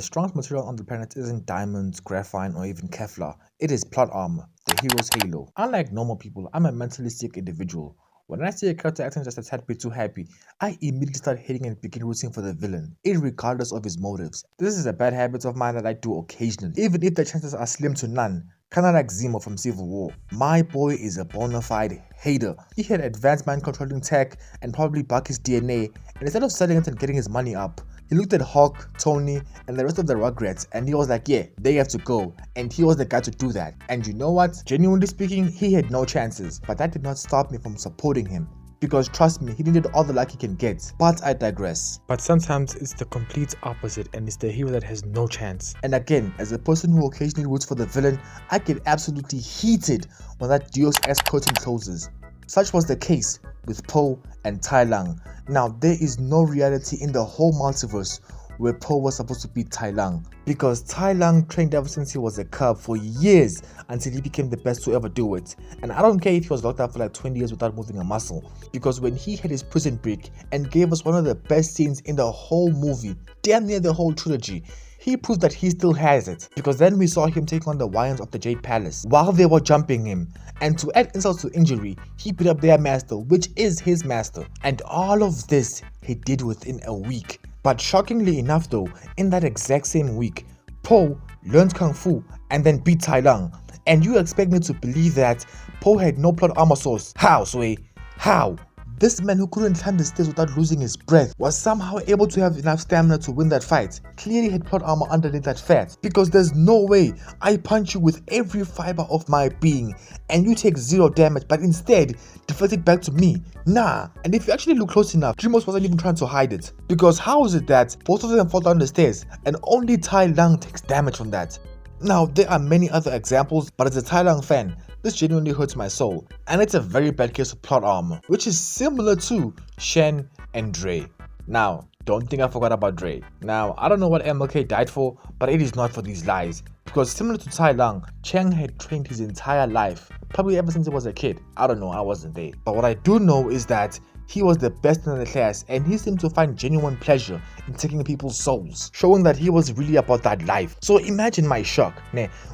The strongest material on the planet isn't diamonds, graphite, or even Kevlar. It is plot armor, the hero's halo. Unlike normal people, I'm a mentally sick individual. When I see a character acting just a tad bit too happy, I immediately start hating and begin rooting for the villain, irregardless of his motives. This is a bad habit of mine that I do occasionally, even if the chances are slim to none. Kinda like Zemo from Civil War. My boy is a bona fide hater. He had advanced mind controlling tech and probably bug his DNA, and instead of selling it and getting his money up, he looked at Hawk, Tony, and the rest of the Rugrats, and he was like, yeah, they have to go, and he was the guy to do that. And you know what? Genuinely speaking, he had no chances, but that did not stop me from supporting him. Because trust me, he needed all the luck he can get. But I digress. But sometimes it's the complete opposite, and it's the hero that has no chance. And again, as a person who occasionally roots for the villain, I get absolutely heated when that Deus Ex curtain closes. Such was the case with Poe and Tai Lung. Now, there is no reality in the whole multiverse where Poe was supposed to be Tai Lung, because Tai Lung trained ever since he was a cub for years until he became the best to ever do it. And I don't care if he was locked up for like 20 years without moving a muscle, because when he had his prison break and gave us one of the best scenes in the whole movie, damn near the whole trilogy, he proved that he still has it, because then we saw him take on the Wyans of the Jade Palace while they were jumping him, and to add insult to injury, he beat up their master, which is his master. And all of this he did within a week. But shockingly enough though, in that exact same week, Poe learned Kung Fu and then beat Tai Lung. And you expect me to believe that Poe had no plot armor source? How, Sway? How? This man who couldn't climb the stairs without losing his breath was somehow able to have enough stamina to win that fight. Clearly had plot armor underneath that fat, because there's no way I punch you with every fiber of my being and you take 0 damage, but instead deflect it back to me. Nah. And if you actually look close enough, Dreamos wasn't even trying to hide it, because how is it that both of them fall down the stairs and only Tai Lung takes damage from that? Now, there are many other examples, but as a Tai Lung fan, this genuinely hurts my soul, and it's a very bad case of plot armor, which is similar to Shen and Dre. Now, don't think I forgot about Dre. Now, I don't know what MLK died for, but it is not for these lies, because similar to Tai Lung, Chang had trained his entire life, probably ever since he was a kid. I don't know, I wasn't there. But what I do know is that he was the best in the class, and he seemed to find genuine pleasure in taking people's souls, showing that he was really about that life. So imagine my shock,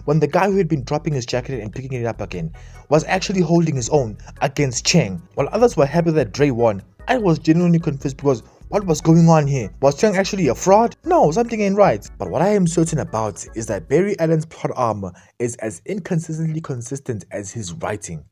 when the guy who had been dropping his jacket and picking it up again was actually holding his own against Chang. While others were happy that Dre won, I was genuinely confused, because what was going on here? Was Chang actually a fraud? No, something ain't right. But what I am certain about is that Barry Allen's plot armor is as inconsistently consistent as his writing.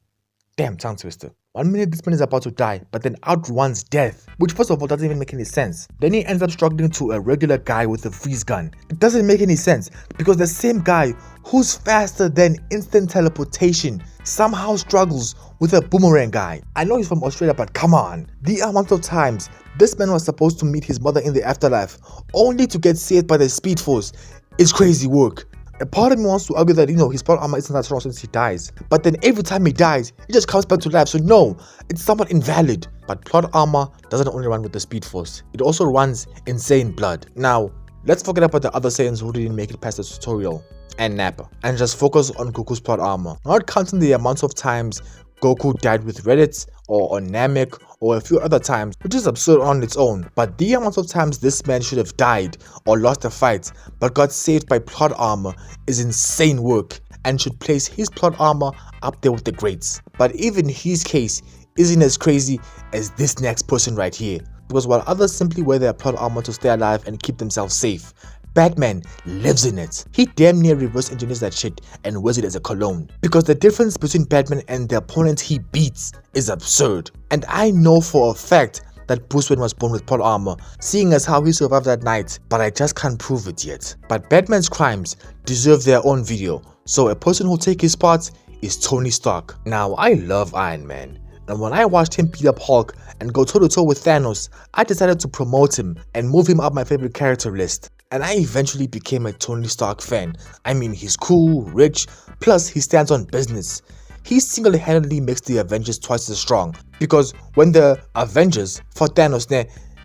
Damn, tongue twister. 1 minute this man is about to die, but then outruns death, which first of all doesn't even make any sense. Then he ends up struggling to a regular guy with a freeze gun. It doesn't make any sense, because the same guy who's faster than instant teleportation somehow struggles with a boomerang guy. I know he's from Australia, but come on. The amount of times this man was supposed to meet his mother in the afterlife, only to get saved by the Speed Force, is crazy work. A part of me wants to argue that, his plot armor isn't that strong since he dies. But then every time he dies, he just comes back to life. So no, it's somewhat invalid. But plot armor doesn't only run with the Speed Force. It also runs insane blood. Now, let's forget about the other Saiyans who didn't make it past the tutorial and Nappa, and just focus on Goku's plot armor. Not counting the amounts of times Goku died with Reddit or on Namek or a few other times, which is absurd on its own. But the amount of times this man should have died or lost a fight but got saved by plot armor is insane work, and should place his plot armor up there with the greats. But even his case isn't as crazy as this next person right here, because while others simply wear their plot armor to stay alive and keep themselves safe, Batman lives in it. He damn near reverse engineers that shit and wears it as a cologne, because the difference between Batman and the opponent he beats is absurd. And I know for a fact that Bruce Wayne was born with plot armor, seeing as how he survived that night, but I just can't prove it yet. But Batman's crimes deserve their own video, so a person who'll take his spot is Tony Stark. Now, I love Iron Man, and when I watched him beat up Hulk and go toe to toe with Thanos, I decided to promote him and move him up my favorite character list. And I eventually became a Tony Stark fan. I mean, he's cool, rich, plus he stands on business. He single-handedly makes the Avengers twice as strong, because when the Avengers fought Thanos,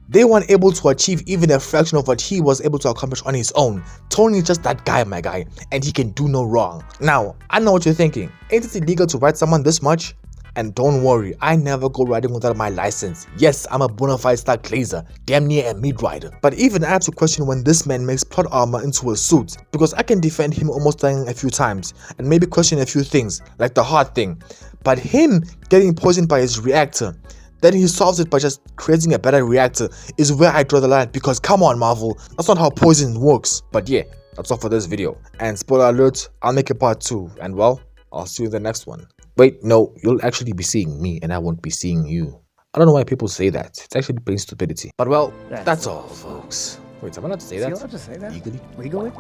they weren't able to achieve even a fraction of what he was able to accomplish on his own. Tony is just that guy, my guy, and he can do no wrong. Now, I know what you're thinking. Ain't it illegal to write someone this much? And don't worry, I never go riding without my license. Yes, I'm a bona fide star glazer, damn near a mid rider. But even I have to question when this man makes plot armor into a suit, because I can defend him almost dying a few times, and maybe question a few things, like the heart thing. But him getting poisoned by his reactor, then he solves it by just creating a better reactor, is where I draw the line, because come on Marvel, that's not how poison works. But yeah, that's all for this video. And spoiler alert, I'll make a part 2, and well, I'll see you in the next one. Wait, no, you'll actually be seeing me and I won't be seeing you. I don't know why people say that. It's actually plain stupidity. But well, that's all, folks. Wait, am I allowed to say that? Allowed to say that? Legally? Legally?